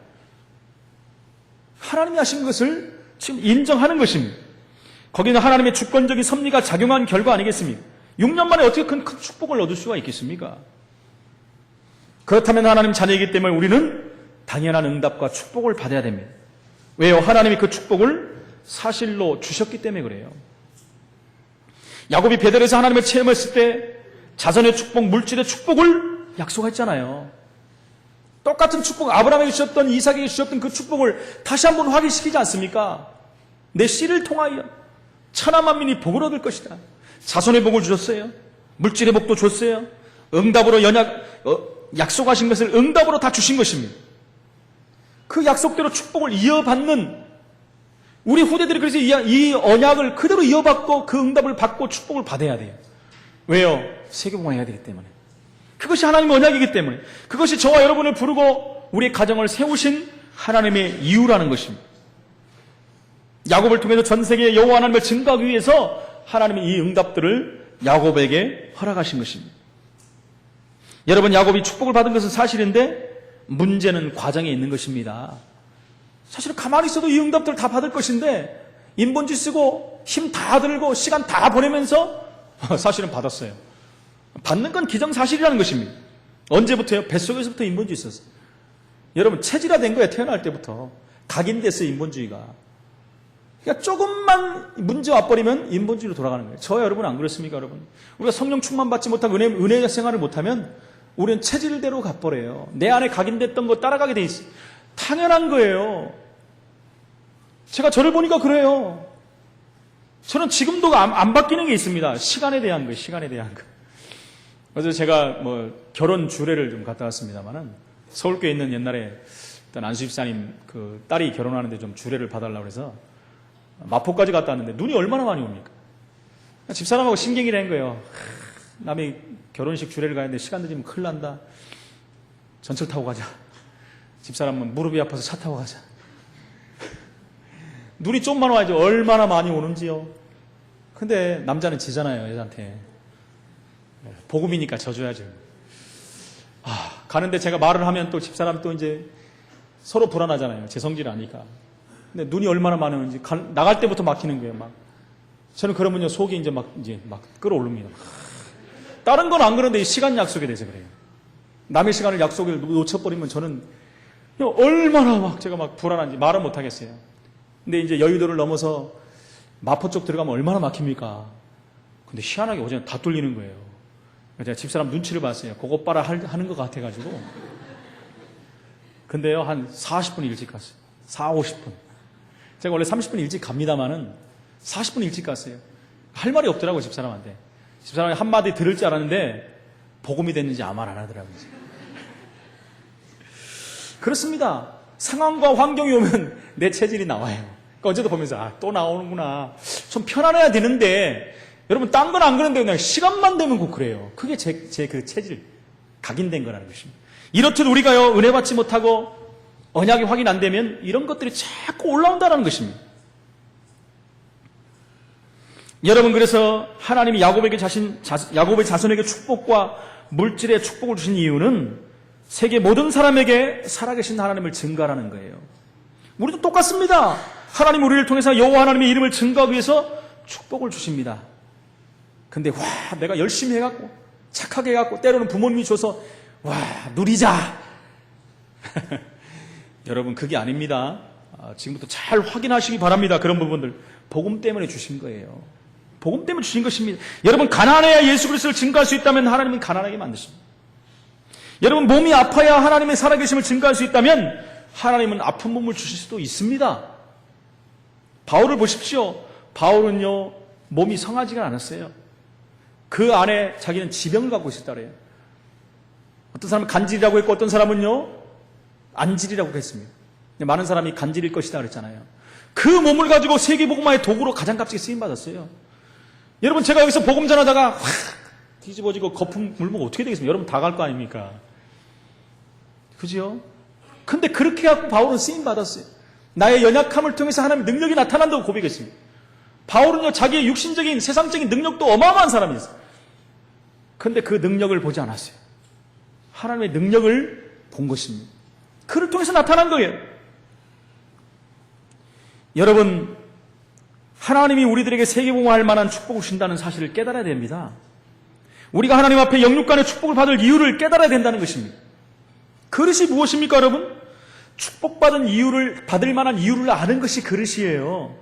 A: 하나님이 하신 것을 지금 인정하는 것입니다. 거기는 하나님의 주권적인 섭리가 작용한 결과 아니겠습니까? 6년 만에 어떻게 큰 축복을 얻을 수가 있겠습니까? 그렇다면 하나님 자녀이기 때문에 우리는 당연한 응답과 축복을 받아야 됩니다. 왜요? 하나님이 그 축복을 사실로 주셨기 때문에 그래요. 야곱이 베델에서 하나님을 체험했을 때 자손의 축복, 물질의 축복을 약속했잖아요. 똑같은 축복, 아브라함에게 주셨던, 이삭에게 주셨던 그 축복을 다시 한번 확인시키지 않습니까? 내 씨를 통하여 천하만민이 복을 얻을 것이다. 자손의 복을 주셨어요. 물질의 복도 줬어요. 응답으로 약속하신 것을 응답으로 다 주신 것입니다. 그 약속대로 축복을 이어받는 우리 후대들이 그래서 이 언약을 그대로 이어받고 그 응답을 받고 축복을 받아야 돼요. 왜요? 세계복음화해야 되기 때문에. 그것이 하나님의 언약이기 때문에. 그것이 저와 여러분을 부르고 우리의 가정을 세우신 하나님의 이유라는 것입니다. 야곱을 통해서 전 세계에 여호와 하나님을 증거하기 위해서 하나님이 이 응답들을 야곱에게 허락하신 것입니다. 여러분, 야곱이 축복을 받은 것은 사실인데 문제는 과정에 있는 것입니다. 사실 가만히 있어도 이 응답들을 다 받을 것인데 인본주의 쓰고 힘 다 들고 시간 다 보내면서 사실은 받았어요. 받는 건 기정사실이라는 것입니다. 언제부터요? 뱃속에서부터 인본주의 있었어요. 여러분, 체질화된 거예요. 태어날 때부터. 각인됐어요, 인본주의가. 그러니까 조금만 문제 와버리면 인본주의로 돌아가는 거예요. 저와 여러분 안 그렇습니까, 여러분? 우리가 성령 충만 받지 못하고 은혜 생활을 못하면 우리는 체질대로 가버려요. 내 안에 각인됐던 거 따라가게 돼 있어요. 당연한 거예요. 제가 저를 보니까 그래요. 저는 지금도 안 바뀌는 게 있습니다. 시간에 대한 거예요. 시간에 대한 거. 그래서 제가 결혼 주례를 좀 갔다 왔습니다만은 서울교에 있는 옛날에 어떤 안수 집사님 그 딸이 결혼하는데 좀 주례를 봐달라고 해서 마포까지 갔다 왔는데 눈이 얼마나 많이 옵니까? 집사람하고 신경이 낸 거예요. 남이 결혼식 주례를 가야 하는데 시간 늦으면 큰일 난다. 전철 타고 가자. 집사람은 무릎이 아파서 차 타고 가자. 눈이 좀만 와야죠. 얼마나 많이 오는지요. 근데 남자는 지잖아요, 여자한테. 복음이니까 져줘야죠. 가는데 제가 말을 하면 또 집사람 또 이제 서로 불안하잖아요. 제 성질 아니까. 근데 눈이 얼마나 많으는지 나갈 때부터 막히는 거예요, 막. 저는 그러면요, 속이 이제 막 끌어오릅니다. 다른 건 안 그런데 시간 약속에 대해서 그래요. 남의 시간을 약속을 놓쳐버리면 저는 얼마나 제가 불안한지 말은 못하겠어요. 근데 이제 여의도를 넘어서 마포 쪽 들어가면 얼마나 막힙니까? 근데 희한하게 어제는 다 뚫리는 거예요. 제가 집사람 눈치를 봤어요. 그것 봐라 하는 것 같아가지고. 근데요, 한 40분 일찍 갔어요. 50분. 제가 원래 30분 일찍 갑니다만은 40분 일찍 갔어요. 할 말이 없더라고요, 집사람한테. 집사람이 한마디 들을 줄 알았는데 복음이 됐는지 아무 말 안 하더라고요. 그렇습니다. 상황과 환경이 오면 내 체질이 나와요. 그러니까 어제도 보면서 또 나오는구나. 좀 편안해야 되는데 여러분 딴 건 안 그런데 그냥 시간만 되면 꼭 그래요. 그게 제 그 체질 각인된 거라는 것입니다. 이렇듯 우리가요 은혜 받지 못하고 언약이 확인 안 되면 이런 것들이 자꾸 올라온다는 것입니다. 여러분 그래서 하나님이 야곱의 자손에게 축복과 물질의 축복을 주신 이유는 세계 모든 사람에게 살아계신 하나님을 증거하라는 거예요. 우리도 똑같습니다. 하나님 우리를 통해서 여호와 하나님의 이름을 증거하기 위해서 축복을 주십니다. 근데 내가 열심히 해갖고 착하게 해갖고 때로는 부모님이 줘서 누리자. 여러분 그게 아닙니다. 지금부터 잘 확인하시기 바랍니다. 그런 부분들 복음 때문에 주신 거예요. 복음 때문에 주신 것입니다. 여러분 가난해야 예수 그리스도를 증거할 수 있다면 하나님은 가난하게 만드십니다. 여러분 몸이 아파야 하나님의 살아계심을 증거할 수 있다면 하나님은 아픈 몸을 주실 수도 있습니다. 바울을 보십시오. 바울은요 몸이 성하지가 않았어요. 그 안에 자기는 지병을 갖고 있었다 그래요. 어떤 사람은 간질이라고 했고 어떤 사람은요 안질이라고 했습니다. 많은 사람이 간질일 것이다 그랬잖아요. 그 몸을 가지고 세계복음화의 도구로 가장 값지게 쓰임받았어요. 여러분 제가 여기서 복음 전하다가 확 뒤집어지고 거품 물면 어떻게 되겠습니까? 여러분 다 갈 거 아닙니까? 그죠? 근데 그렇게 해갖고 바울은 쓰임받았어요. 나의 연약함을 통해서 하나님의 능력이 나타난다고 고백했습니다. 바울은요 자기의 육신적인 세상적인 능력도 어마어마한 사람이었어요. 근데 그 능력을 보지 않았어요. 하나님의 능력을 본 것입니다. 그를 통해서 나타난 거예요. 여러분 하나님이 우리들에게 세계복음화할 만한 축복을 주신다는 사실을 깨달아야 됩니다. 우리가 하나님 앞에 영육간의 축복을 받을 이유를 깨달아야 된다는 것입니다. 그릇이 무엇입니까 여러분? 축복받은 이유를 받을 만한 이유를 아는 것이 그릇이에요.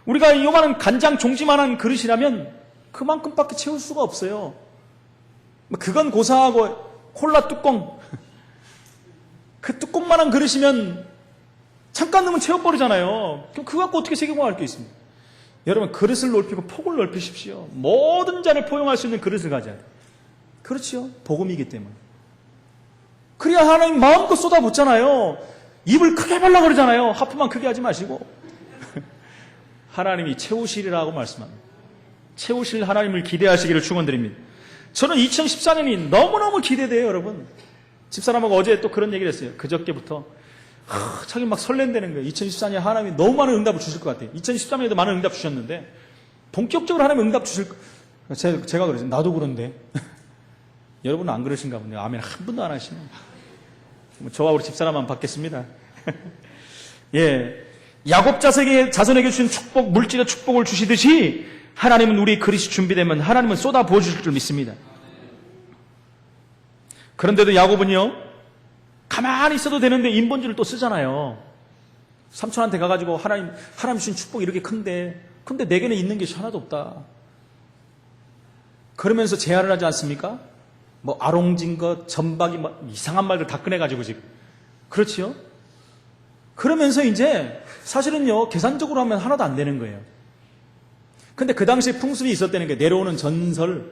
A: 우리가 요만한 간장 종지만한 그릇이라면 그만큼밖에 채울 수가 없어요. 그건 고사하고 콜라 뚜껑 그 뚜껑만한 그릇이면 잠깐 넣으면 채워버리잖아요. 그럼 그거 갖고 어떻게 세계공화할 게 있습니까? 여러분 그릇을 넓히고 폭을 넓히십시오. 모든 자를 포용할 수 있는 그릇을 가져야 돼요. 그렇죠. 복음이기 때문에. 그래야 하나님 마음껏 쏟아붓잖아요. 입을 크게 벌라 그러잖아요. 하프만 크게 하지 마시고. 하나님이 채우시리라고 말씀합니다. 채우실 하나님을 기대하시기를 축원드립니다. 저는 2014년이 너무너무 기대돼요, 여러분. 집사람하고 어제 또 그런 얘기를 했어요. 그저께부터. 자기 막 설렌다는 거예요. 2014년 하나님이 너무 많은 응답을 주실 것 같아요. 2013년에도 많은 응답 주셨는데 본격적으로 하나님 응답 주실 제가 그러죠. 나도 그런데. 여러분은 안 그러신가 본데요. 아멘 한 분도 안 하시네. 저와 우리 집사람만 받겠습니다. 예. 야곱 자손에게 주신 축복, 물질의 축복을 주시듯이 하나님은 우리 그릇이 준비되면 하나님은 쏟아 부어주실 줄 믿습니다. 그런데도 야곱은요, 가만히 있어도 되는데 인본주의를 또 쓰잖아요. 삼촌한테 가가지고 하나님 주신 축복이 이렇게 큰데, 근데 내게는 있는 게 하나도 없다. 그러면서 제안을 하지 않습니까? 뭐 아롱진 것, 전박이 이상한 말들 다 꺼내가지고 지금. 그렇지요? 그러면서 이제 사실은요 계산적으로 하면 하나도 안 되는 거예요. 근데 그 당시에 풍습이 있었다는 게 내려오는 전설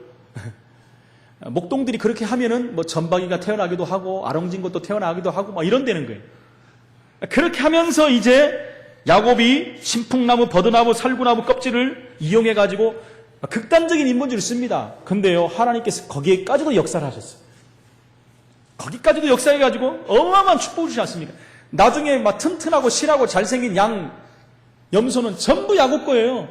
A: 목동들이 그렇게 하면은 뭐 전박이가 태어나기도 하고 아롱진 것도 태어나기도 하고 막 이런다는 거예요. 그렇게 하면서 이제 야곱이 신풍나무, 버드나무, 살구나무 껍질을 이용해 가지고 극단적인 인본주의를 씁니다. 근데요 하나님께서 거기에까지도 역사를 하셨어요. 거기까지도 역사해 가지고 어마어마한 축복을 주지 않습니까? 나중에 막 튼튼하고 실하고 잘생긴 양 염소는 전부 야곱 거예요.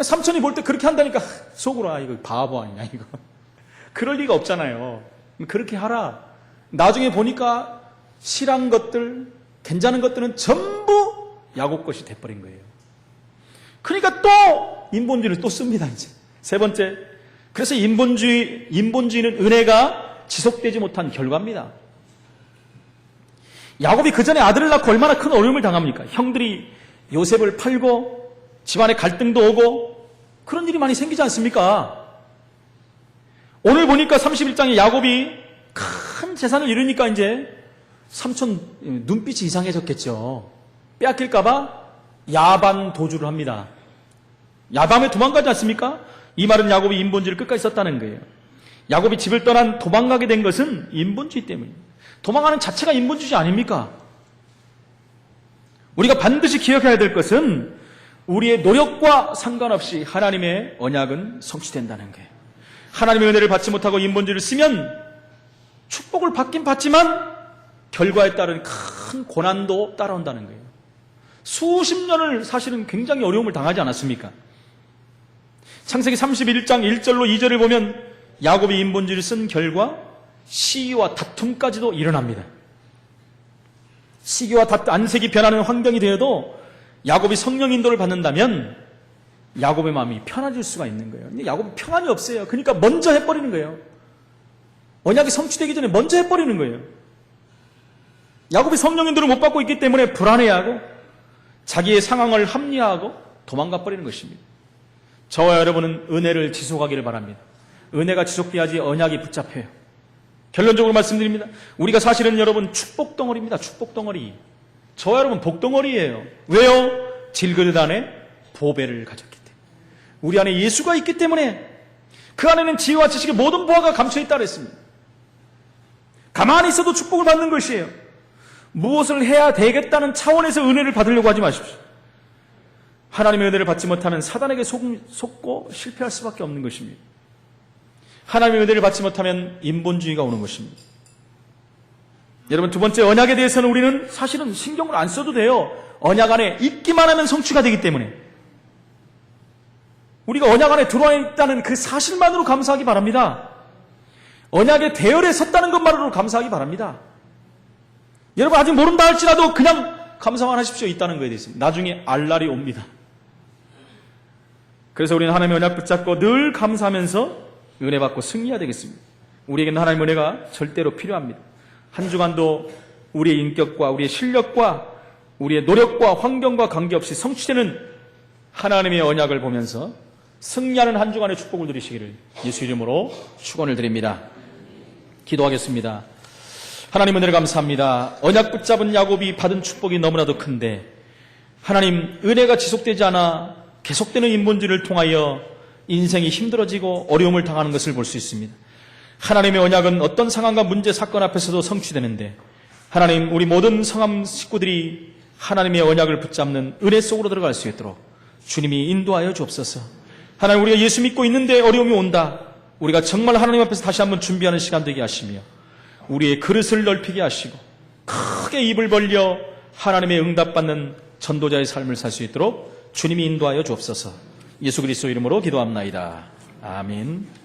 A: 삼촌이 볼 때 그렇게 한다니까 속으로 이거 바보 아니냐 이거. 그럴 리가 없잖아요. 그렇게 하라. 나중에 보니까 실한 것들, 괜찮은 것들은 전부 야곱 것이 돼버린 거예요. 그러니까 또 인본주의를 또 씁니다 이제. 세 번째, 그래서 인본주의는 은혜가 지속되지 못한 결과입니다. 야곱이 그 전에 아들을 낳고 얼마나 큰 어려움을 당합니까? 형들이 요셉을 팔고 집안에 갈등도 오고 그런 일이 많이 생기지 않습니까? 오늘 보니까 31장에 야곱이 큰 재산을 잃으니까 이제 삼촌 눈빛이 이상해졌겠죠. 빼앗길까봐 야반 도주를 합니다. 야밤에 도망가지 않습니까? 이 말은 야곱이 인본주의를 끝까지 썼다는 거예요. 야곱이 집을 떠난 도망가게 된 것은 인본주의 때문입니다. 도망가는 자체가 인본주의 아닙니까? 우리가 반드시 기억해야 될 것은 우리의 노력과 상관없이 하나님의 언약은 성취된다는 거예요. 하나님의 은혜를 받지 못하고 인본주의를 쓰면 축복을 받긴 받지만 결과에 따른 큰 고난도 따라온다는 거예요. 수십 년을 사실은 굉장히 어려움을 당하지 않았습니까? 창세기 31장 1절로 2절을 보면 야곱이 인본주의를 쓴 결과 시기와 다툼까지도 일어납니다. 시기와 안색이 변하는 환경이 되어도 야곱이 성령 인도를 받는다면 야곱의 마음이 편해질 수가 있는 거예요. 근데 야곱은 평안이 없어요. 그러니까 먼저 해버리는 거예요. 언약이 성취되기 전에 먼저 해버리는 거예요. 야곱이 성령 인도를 못 받고 있기 때문에 불안해하고 자기의 상황을 합리화하고 도망가 버리는 것입니다. 저와 여러분은 은혜를 지속하기를 바랍니다. 은혜가 지속돼야지 언약이 붙잡혀요. 결론적으로 말씀드립니다. 우리가 사실은 여러분 축복 덩어리입니다. 축복 덩어리. 저와 여러분 복 덩어리예요. 왜요? 질그릇 안에 보배를 가졌기 때문에. 우리 안에 예수가 있기 때문에 그 안에는 지혜와 지식의 모든 보화가 감춰있다 그랬습니다. 가만히 있어도 축복을 받는 것이에요. 무엇을 해야 되겠다는 차원에서 은혜를 받으려고 하지 마십시오. 하나님의 은혜를 받지 못하면 사단에게 속고 실패할 수밖에 없는 것입니다. 하나님의 은혜를 받지 못하면 인본주의가 오는 것입니다. 여러분, 두 번째 언약에 대해서는 우리는 사실은 신경을 안 써도 돼요. 언약 안에 있기만 하면 성취가 되기 때문에. 우리가 언약 안에 들어와 있다는 그 사실만으로 감사하기 바랍니다. 언약의 대열에 섰다는 것만으로 감사하기 바랍니다. 여러분 아직 모른다 할지라도 그냥 감사만 하십시오. 있다는 거에 대해서. 나중에 알 날이 옵니다. 그래서 우리는 하나님의 언약 붙잡고 늘 감사하면서 은혜 받고 승리해야 되겠습니다. 우리에게는 하나님의 은혜가 절대로 필요합니다. 한 주간도 우리의 인격과 우리의 실력과 우리의 노력과 환경과 관계없이 성취되는 하나님의 언약을 보면서 승리하는 한 주간의 축복을 누리시기를 예수 이름으로 축원을 드립니다. 기도하겠습니다. 하나님 은혜를 감사합니다. 언약 붙잡은 야곱이 받은 축복이 너무나도 큰데 하나님 은혜가 지속되지 않아 계속되는 인본주의를 통하여 인생이 힘들어지고 어려움을 당하는 것을 볼 수 있습니다. 하나님의 언약은 어떤 상황과 문제, 사건 앞에서도 성취되는데 하나님 우리 모든 성함 식구들이 하나님의 언약을 붙잡는 은혜 속으로 들어갈 수 있도록 주님이 인도하여 주옵소서. 하나님 우리가 예수 믿고 있는데 어려움이 온다. 우리가 정말 하나님 앞에서 다시 한번 준비하는 시간 되게 하시며 우리의 그릇을 넓히게 하시고 크게 입을 벌려 하나님의 응답받는 전도자의 삶을 살 수 있도록 주님이 인도하여 주옵소서. 예수 그리스도 이름으로 기도합나이다. 아멘.